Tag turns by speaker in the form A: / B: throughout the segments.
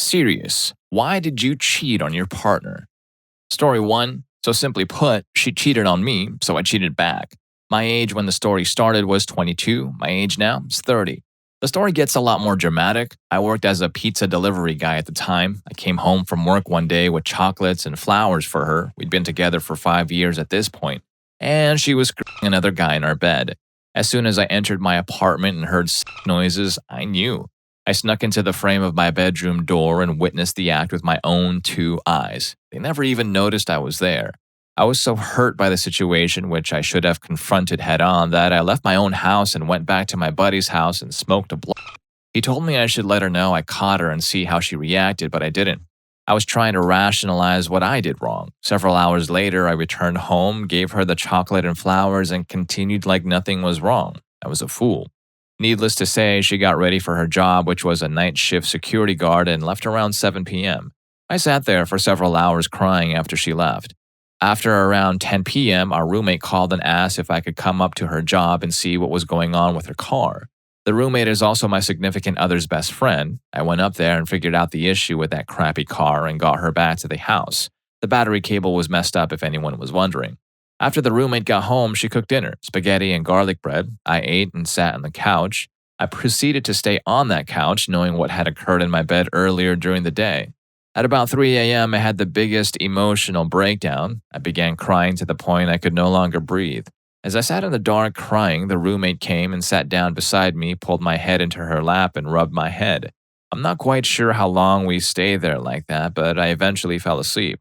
A: Serious. Why did you cheat on your partner? Story 1. So simply put, she cheated on me, so I cheated back. My age when the story started was 22. My age now is 30. The story gets a lot more dramatic. I worked as a pizza delivery guy at the time. I came home from work one day with chocolates and flowers for her. We'd been together for 5 years at this point, and she was screwing another guy in our bed. As soon as I entered my apartment and heard noises, I knew. I snuck into the frame of my bedroom door and witnessed the act with my own 2 eyes. They never even noticed I was there. I was so hurt by the situation, which I should have confronted head on, that I left my own house and went back to my buddy's house and smoked a blunt. He told me I should let her know I caught her and see how she reacted, but I didn't. I was trying to rationalize what I did wrong. Several hours later, I returned home, gave her the chocolate and flowers, and continued like nothing was wrong. I was a fool. Needless to say, she got ready for her job, which was a night shift security guard, and left around 7 p.m. I sat there for several hours crying after she left. After around 10 p.m., our roommate called and asked if I could come up to her job and see what was going on with her car. The roommate is also my significant other's best friend. I went up there and figured out the issue with that crappy car and got her back to the house. The battery cable was messed up, if anyone was wondering. After the roommate got home, she cooked dinner, spaghetti and garlic bread. I ate and sat on the couch. I proceeded to stay on that couch, knowing what had occurred in my bed earlier during the day. At about 3 a.m., I had the biggest emotional breakdown. I began crying to the point I could no longer breathe. As I sat in the dark crying, the roommate came and sat down beside me, pulled my head into her lap, and rubbed my head. I'm not quite sure how long we stayed there like that, but I eventually fell asleep.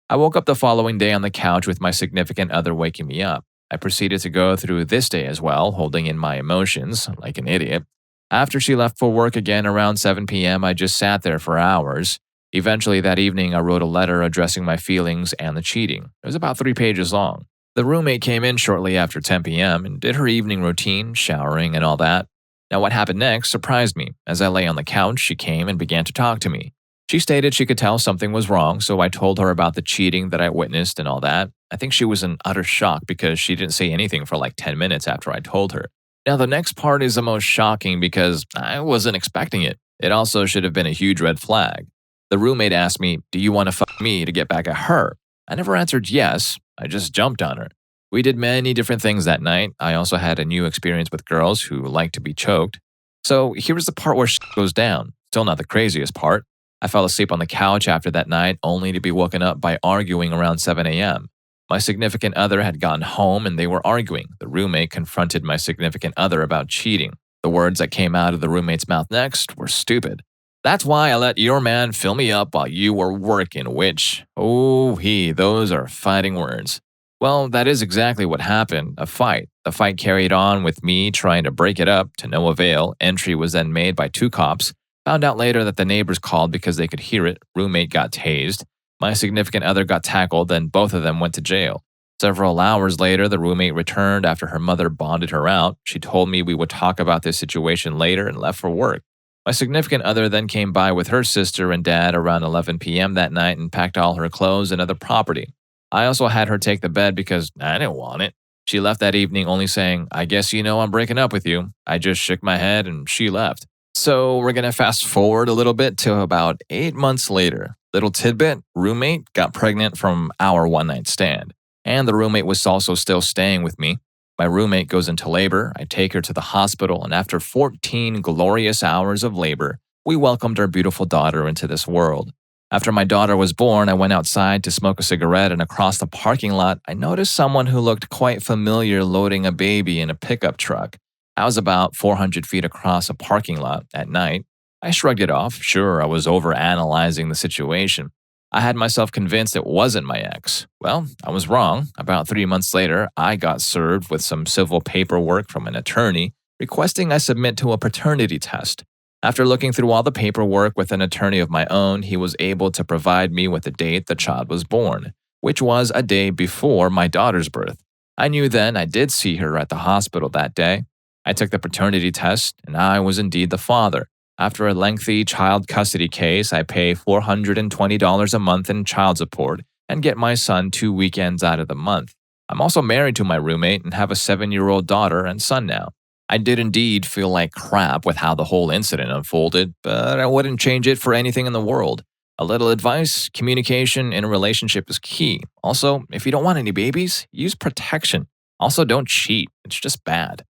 A: I woke up the following day on the couch with my significant other waking me up. I proceeded to go through this day as well, holding in my emotions, like an idiot. After she left for work again around 7 p.m., I just sat there for hours. Eventually that evening, I wrote a letter addressing my feelings and the cheating. It was about 3 pages long. The roommate came in shortly after 10 p.m. and did her evening routine, showering and all that. Now what happened next surprised me. As I lay on the couch, she came and began to talk to me. She stated she could tell something was wrong, so I told her about the cheating that I witnessed and all that. I think she was in utter shock because she didn't say anything for like 10 minutes after I told her. Now the next part is the most shocking because I wasn't expecting it. It also should have been a huge red flag. The roommate asked me, "Do you want to fuck me to get back at her?" I never answered yes. I just jumped on her. We did many different things that night. I also had a new experience with girls who like to be choked. So here's the part where shit goes down. Still not the craziest part. I fell asleep on the couch after that night only to be woken up by arguing around 7 a.m. My significant other had gotten home and they were arguing. The roommate confronted my significant other about cheating. The words that came out of the roommate's mouth next were stupid. "That's why I let your man fill me up while you were working," which, those are fighting words. Well, that is exactly what happened, a fight. The fight carried on with me trying to break it up to no avail. Entry was then made by 2 cops. Found out later that the neighbors called because they could hear it. Roommate got tased. My significant other got tackled, then both of them went to jail. Several hours later, the roommate returned after her mother bonded her out. She told me we would talk about this situation later and left for work. My significant other then came by with her sister and dad around 11 p.m. that night and packed all her clothes and other property. I also had her take the bed because I didn't want it. She left that evening only saying, "I guess you know I'm breaking up with you." I just shook my head and she left. So we're going to fast forward a little bit to about 8 months later. Little tidbit, roommate got pregnant from our one-night stand. And the roommate was also still staying with me. My roommate goes into labor. I take her to the hospital, and after 14 glorious hours of labor, we welcomed our beautiful daughter into this world. After my daughter was born, I went outside to smoke a cigarette, and across the parking lot, I noticed someone who looked quite familiar loading a baby in a pickup truck. I was about 400 feet across a parking lot at night. I shrugged it off. Sure, I was overanalyzing the situation. I had myself convinced it wasn't my ex. Well, I was wrong. About 3 months later, I got served with some civil paperwork from an attorney requesting I submit to a paternity test. After looking through all the paperwork with an attorney of my own, he was able to provide me with the date the child was born, which was a day before my daughter's birth. I knew then I did see her at the hospital that day. I took the paternity test, and I was indeed the father. After a lengthy child custody case, I pay $420 a month in child support and get my son 2 weekends out of the month. I'm also married to my roommate and have a 7-year-old daughter and son now. I did indeed feel like crap with how the whole incident unfolded, but I wouldn't change it for anything in the world. A little advice: communication in a relationship is key. Also, if you don't want any babies, use protection. Also, don't cheat, it's just bad.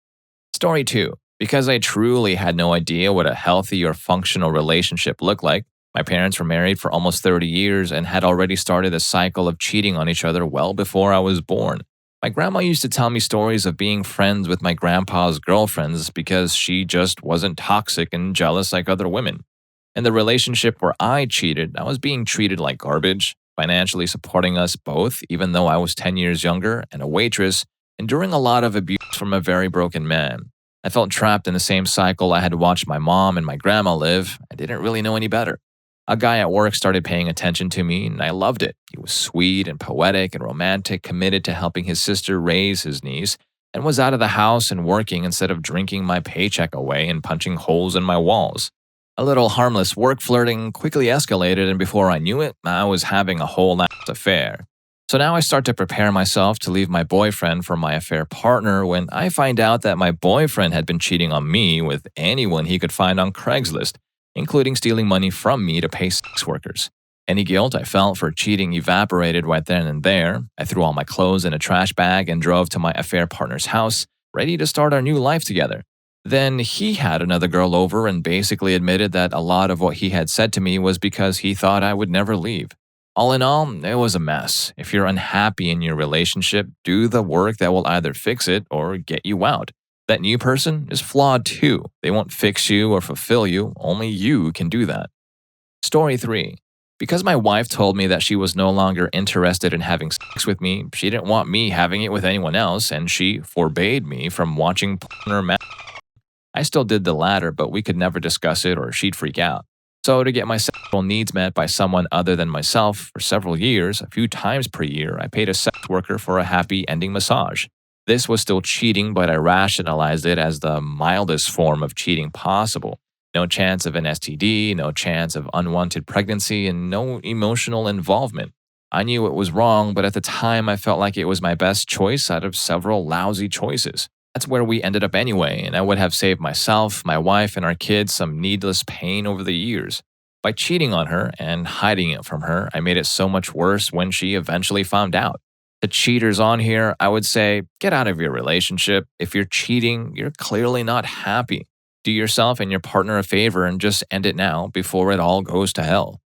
A: Story 2. Because I truly had no idea what a healthy or functional relationship looked like, my parents were married for almost 30 years and had already started a cycle of cheating on each other well before I was born. My grandma used to tell me stories of being friends with my grandpa's girlfriends because she just wasn't toxic and jealous like other women. In the relationship where I cheated, I was being treated like garbage, financially supporting us both, even though I was 10 years younger and a waitress, enduring a lot of abuse from a very broken man. I felt trapped in the same cycle I had watched my mom and my grandma live. I didn't really know any better. A guy at work started paying attention to me, and I loved it. He was sweet and poetic and romantic, committed to helping his sister raise his niece, and was out of the house and working instead of drinking my paycheck away and punching holes in my walls. A little harmless work flirting quickly escalated, and before I knew it, I was having a whole ass affair. So now I start to prepare myself to leave my boyfriend for my affair partner when I find out that my boyfriend had been cheating on me with anyone he could find on Craigslist, including stealing money from me to pay sex workers. Any guilt I felt for cheating evaporated right then and there. I threw all my clothes in a trash bag and drove to my affair partner's house, ready to start our new life together. Then he had another girl over and basically admitted that a lot of what he had said to me was because he thought I would never leave. All in all, it was a mess. If you're unhappy in your relationship, do the work that will either fix it or get you out. That new person is flawed too. They won't fix you or fulfill you. Only you can do that. Story 3. Because my wife told me that she was no longer interested in having sex with me, she didn't want me having it with anyone else, and she forbade me from watching porn or I still did the latter, but we could never discuss it or she'd freak out. So, to get my sexual needs met by someone other than myself for several years, a few times per year, I paid a sex worker for a happy ending massage. This was still cheating, but I rationalized it as the mildest form of cheating possible. No chance of an STD, no chance of unwanted pregnancy, and no emotional involvement. I knew it was wrong, but at the time I felt like it was my best choice out of several lousy choices. That's where we ended up anyway, and I would have saved myself, my wife, and our kids some needless pain over the years. By cheating on her and hiding it from her, I made it so much worse when she eventually found out. The cheaters on here, I would say, get out of your relationship. If you're cheating, you're clearly not happy. Do yourself and your partner a favor and just end it now before it all goes to hell.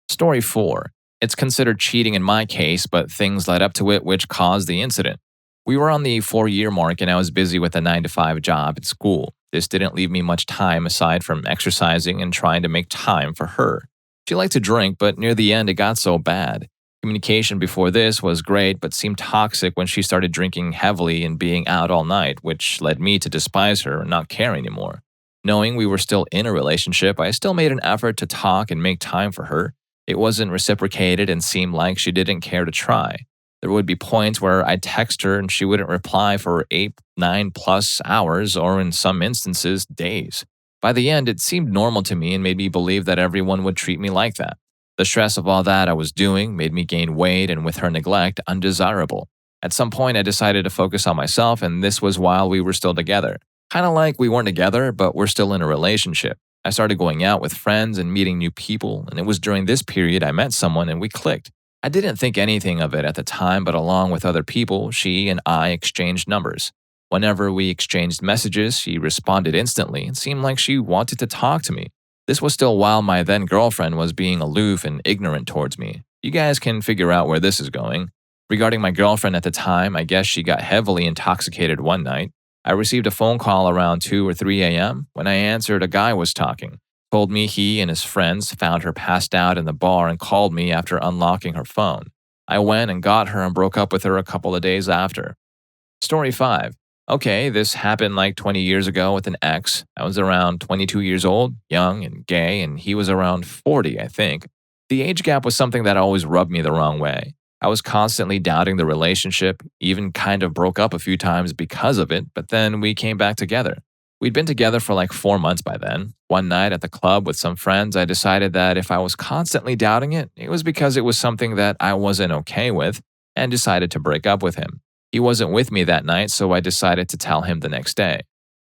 A: Story 4. It's considered cheating in my case, but things led up to it which caused the incident. We were on the 4-year mark and I was busy with a 9-to-5 job at school. This didn't leave me much time aside from exercising and trying to make time for her. She liked to drink, but near the end it got so bad. Communication before this was great, but seemed toxic when she started drinking heavily and being out all night, which led me to despise her and not care anymore. Knowing we were still in a relationship, I still made an effort to talk and make time for her. It wasn't reciprocated and seemed like she didn't care to try. There would be points where I'd text her and she wouldn't reply for 8, 9+ hours, or in some instances, days. By the end, it seemed normal to me and made me believe that everyone would treat me like that. The stress of all that I was doing made me gain weight and, with her neglect, undesirable. At some point, I decided to focus on myself, and this was while we were still together. Kind of like we weren't together, but we're still in a relationship. I started going out with friends and meeting new people, and it was during this period I met someone and we clicked. I didn't think anything of it at the time, but along with other people, she and I exchanged numbers. Whenever we exchanged messages, she responded instantly and seemed like she wanted to talk to me. This was still while my then girlfriend was being aloof and ignorant towards me. You guys can figure out where this is going. Regarding my girlfriend at the time, I guess she got heavily intoxicated one night. I received a phone call around 2 or 3 a.m. When I answered, a guy was talking. Told me he and his friends found her passed out in the bar and called me after unlocking her phone. I went and got her and broke up with her a couple of days after. Story 5. Okay, this happened like 20 years ago with an ex. I was around 22 years old, young and gay, and he was around 40, I think. The age gap was something that always rubbed me the wrong way. I was constantly doubting the relationship, even kind of broke up a few times because of it, but then we came back together. We'd been together for like 4 months by then. One night at the club with some friends, I decided that if I was constantly doubting it, it was because it was something that I wasn't okay with, and decided to break up with him. He wasn't with me that night, so I decided to tell him the next day.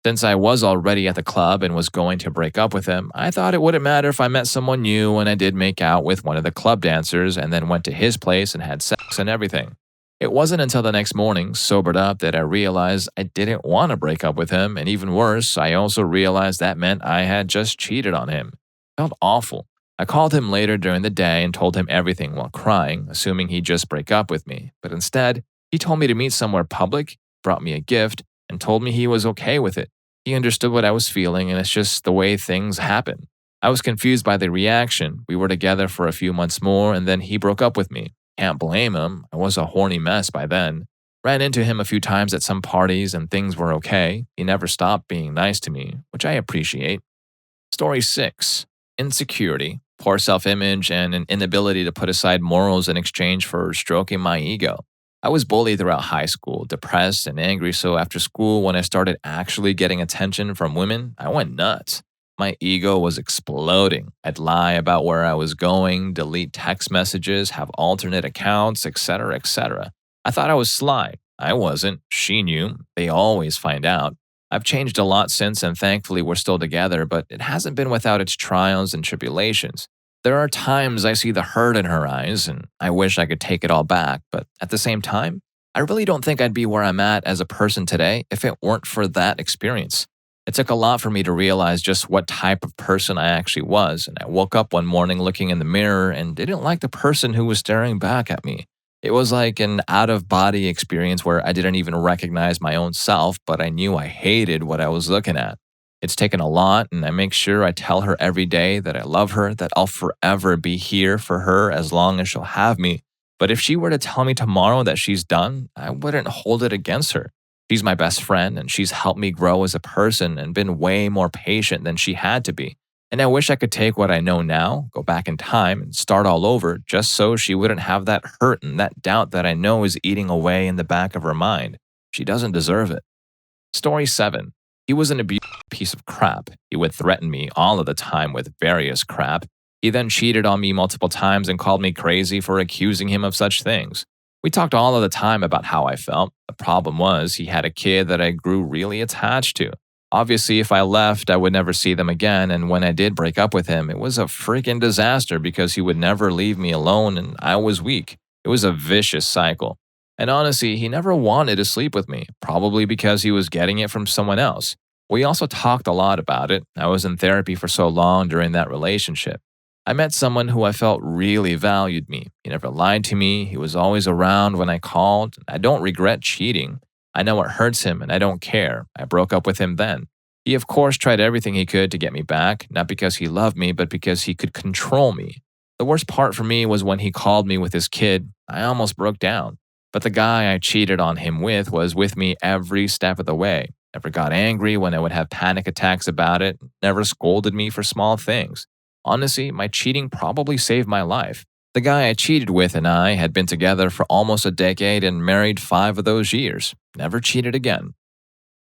A: Since I was already at the club and was going to break up with him, I thought it wouldn't matter if I met someone new when I did make out with one of the club dancers and then went to his place and had sex and everything. It wasn't until the next morning, sobered up, that I realized I didn't want to break up with him, and even worse, I also realized that meant I had just cheated on him. It felt awful. I called him later during the day and told him everything while crying, assuming he'd just break up with me. But instead, he told me to meet somewhere public, brought me a gift, and told me he was okay with it. He understood what I was feeling, and it's just the way things happen. I was confused by the reaction. We were together for a few months more, and then he broke up with me. Can't blame him. I was a horny mess by then. Ran into him a few times at some parties, and things were okay. He never stopped being nice to me, which I appreciate. Story 6. Insecurity, poor self-image, and an inability to put aside morals in exchange for stroking my ego. I was bullied throughout high school, depressed and angry, so after school, when I started actually getting attention from women, I went nuts. My ego was exploding. I'd lie about where I was going, delete text messages, have alternate accounts, etc., etc. I thought I was sly. I wasn't. She knew. They always find out. I've changed a lot since, and thankfully we're still together, but it hasn't been without its trials and tribulations. There are times I see the hurt in her eyes, and I wish I could take it all back, but at the same time, I really don't think I'd be where I'm at as a person today if it weren't for that experience. It took a lot for me to realize just what type of person I actually was, and I woke up one morning looking in the mirror and didn't like the person who was staring back at me. It was like an out-of-body experience where I didn't even recognize my own self, but I knew I hated what I was looking at. It's taken a lot, and I make sure I tell her every day that I love her, that I'll forever be here for her as long as she'll have me. But if she were to tell me tomorrow that she's done, I wouldn't hold it against her. She's my best friend, and she's helped me grow as a person and been way more patient than she had to be. And I wish I could take what I know now, go back in time, and start all over just so she wouldn't have that hurt and that doubt that I know is eating away in the back of her mind. She doesn't deserve it. Story 7. He was an abusive piece of crap. He would threaten me all of the time with various crap. He then cheated on me multiple times and called me crazy for accusing him of such things. We talked all of the time about how I felt. The problem was he had a kid that I grew really attached to. Obviously, if I left, I would never see them again, and when I did break up with him, it was a freaking disaster because he would never leave me alone and I was weak. It was a vicious cycle. And honestly, he never wanted to sleep with me, probably because he was getting it from someone else. We also talked a lot about it. I was in therapy for so long during that relationship. I met someone who I felt really valued me. He never lied to me. He was always around when I called. I don't regret cheating. I know it hurts him and I don't care. I broke up with him then. He, of course, tried everything he could to get me back, not because he loved me, but because he could control me. The worst part for me was when he called me with his kid. I almost broke down. But the guy I cheated on him with was with me every step of the way. Never got angry when I would have panic attacks about it. Never scolded me for small things. Honestly, my cheating probably saved my life. The guy I cheated with and I had been together for almost a decade and married 5 of those years. Never cheated again.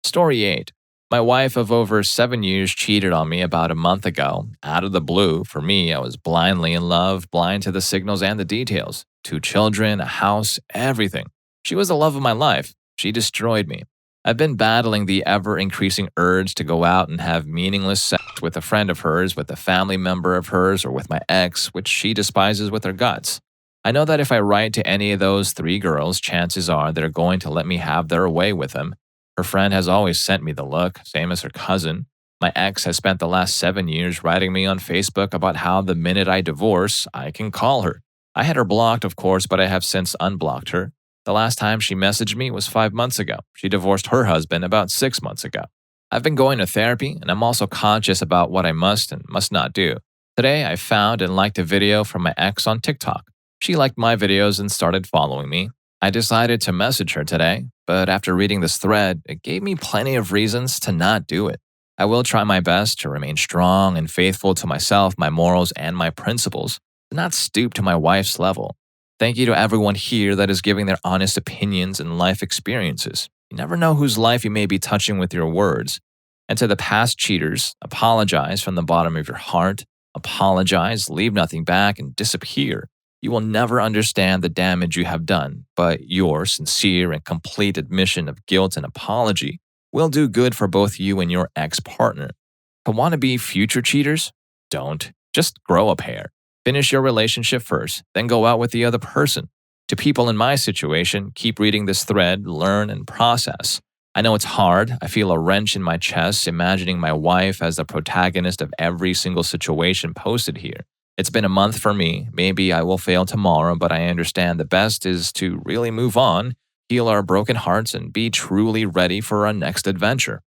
A: Story 8. My wife of over 7 years cheated on me about a month ago. Out of the blue, for me, I was blindly in love, blind to the signals and the details. 2 children, a house, everything. She was the love of my life. She destroyed me. I've been battling the ever-increasing urge to go out and have meaningless sex with a friend of hers, with a family member of hers, or with my ex, which she despises with her guts. I know that if I write to any of those 3 girls, chances are they're going to let me have their way with them. Her friend has always sent me the look, same as her cousin. My ex has spent the last 7 years writing me on Facebook about how the minute I divorce, I can call her. I had her blocked, of course, but I have since unblocked her. The last time she messaged me was 5 months ago. She divorced her husband about 6 months ago. I've been going to therapy, and I'm also conscious about what I must and must not do. Today, I found and liked a video from my ex on TikTok. She liked my videos and started following me. I decided to message her today, but after reading this thread, it gave me plenty of reasons to not do it. I will try my best to remain strong and faithful to myself, my morals, and my principles, to not stoop to my wife's level. Thank you to everyone here that is giving their honest opinions and life experiences. You never know whose life you may be touching with your words. And to the past cheaters, apologize from the bottom of your heart. Apologize, leave nothing back, and disappear. You will never understand the damage you have done, but your sincere and complete admission of guilt and apology will do good for both you and your ex partner. To want to be future cheaters? Don't. Just grow a pair. Finish your relationship first, then go out with the other person. To people in my situation, keep reading this thread, learn, and process. I know it's hard. I feel a wrench in my chest imagining my wife as the protagonist of every single situation posted here. It's been a month for me. Maybe I will fail tomorrow, but I understand the best is to really move on, heal our broken hearts, and be truly ready for our next adventure.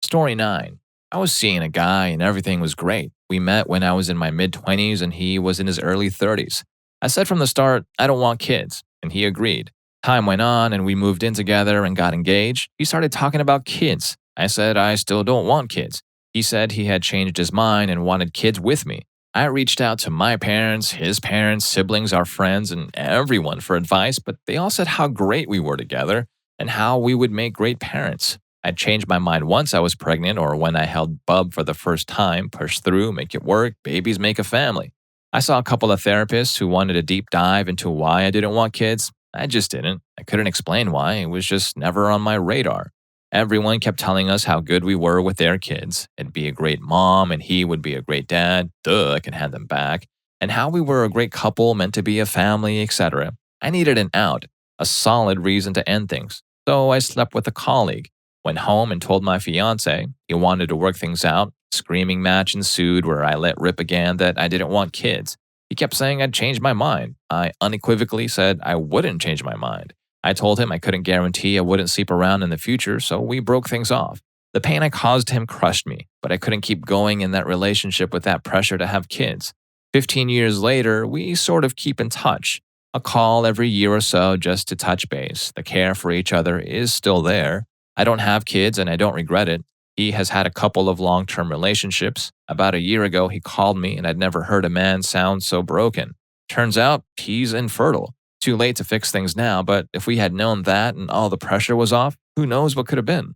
A: Story 9. I was seeing a guy and everything was great. We met when I was in my mid 20s and he was in his early 30s. I said from the start, I don't want kids, and he agreed. Time went on and we moved in together and got engaged. He started talking about kids. I said I still don't want kids. He said he had changed his mind and wanted kids with me. I reached out to my parents, his parents, siblings, our friends, and everyone for advice, but they all said how great we were together and how we would make great parents. I'd changed my mind once I was pregnant or when I held bub for the first time, push through, make it work, babies make a family. I saw a couple of therapists who wanted a deep dive into why I didn't want kids. I just didn't. I couldn't explain why. It was just never on my radar. Everyone kept telling us how good we were with their kids. It'd be a great mom and he would be a great dad. Duh, I can hand them back. And how we were a great couple meant to be a family, etc. I needed an out, a solid reason to end things. So I slept with a colleague. Went home and told my fiance. He wanted to work things out. Screaming match ensued where I let rip again that I didn't want kids. He kept saying I'd changed my mind. I unequivocally said I wouldn't change my mind. I told him I couldn't guarantee I wouldn't sleep around in the future, so we broke things off. The pain I caused him crushed me, but I couldn't keep going in that relationship with that pressure to have kids. 15 years later, we sort of keep in touch. A call every year or so just to touch base. The care for each other is still there. I don't have kids and I don't regret it. He has had a couple of long-term relationships. About a year ago, he called me and I'd never heard a man sound so broken. Turns out, he's infertile. Too late to fix things now, but if we had known that and all the pressure was off, who knows what could have been.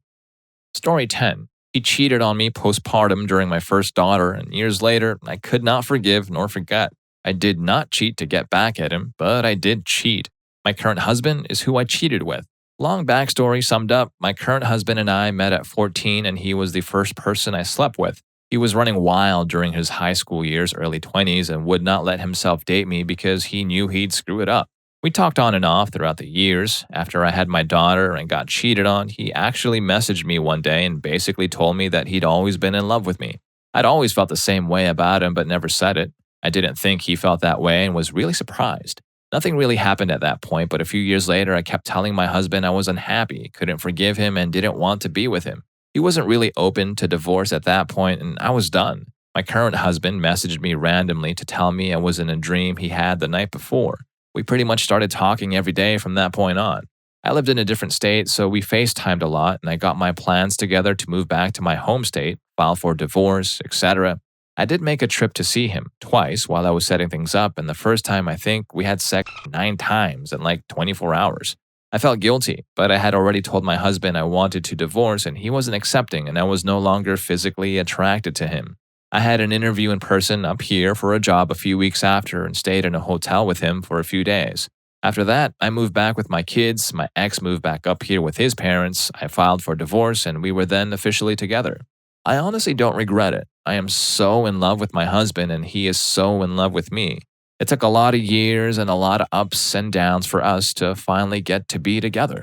A: Story 10. He cheated on me postpartum during my first daughter, and years later, I could not forgive nor forget. I did not cheat to get back at him, but I did cheat. My current husband is who I cheated with. Long backstory summed up, my current husband and I met at 14 and he was the first person I slept with. He was running wild during his high school years, early 20s, and would not let himself date me because he knew he'd screw it up. We talked on and off throughout the years. After I had my daughter and got cheated on, he actually messaged me one day and basically told me that he'd always been in love with me. I'd always felt the same way about him but never said it. I didn't think he felt that way and was really surprised. Nothing really happened at that point, but a few years later, I kept telling my husband I was unhappy, couldn't forgive him, and didn't want to be with him. He wasn't really open to divorce at that point, and I was done. My current husband messaged me randomly to tell me I was in a dream he had the night before. We pretty much started talking every day from that point on. I lived in a different state, so we FaceTimed a lot, and I got my plans together to move back to my home state, file for divorce, etc. I did make a trip to see him twice while I was setting things up, and the first time I think we had sex 9 times in like 24 hours. I felt guilty, but I had already told my husband I wanted to divorce and he wasn't accepting and I was no longer physically attracted to him. I had an interview in person up here for a job a few weeks after and stayed in a hotel with him for a few days. After that, I moved back with my kids, my ex moved back up here with his parents, I filed for divorce, and we were then officially together. I honestly don't regret it. I am so in love with my husband and he is so in love with me. It took a lot of years and a lot of ups and downs for us to finally get to be together.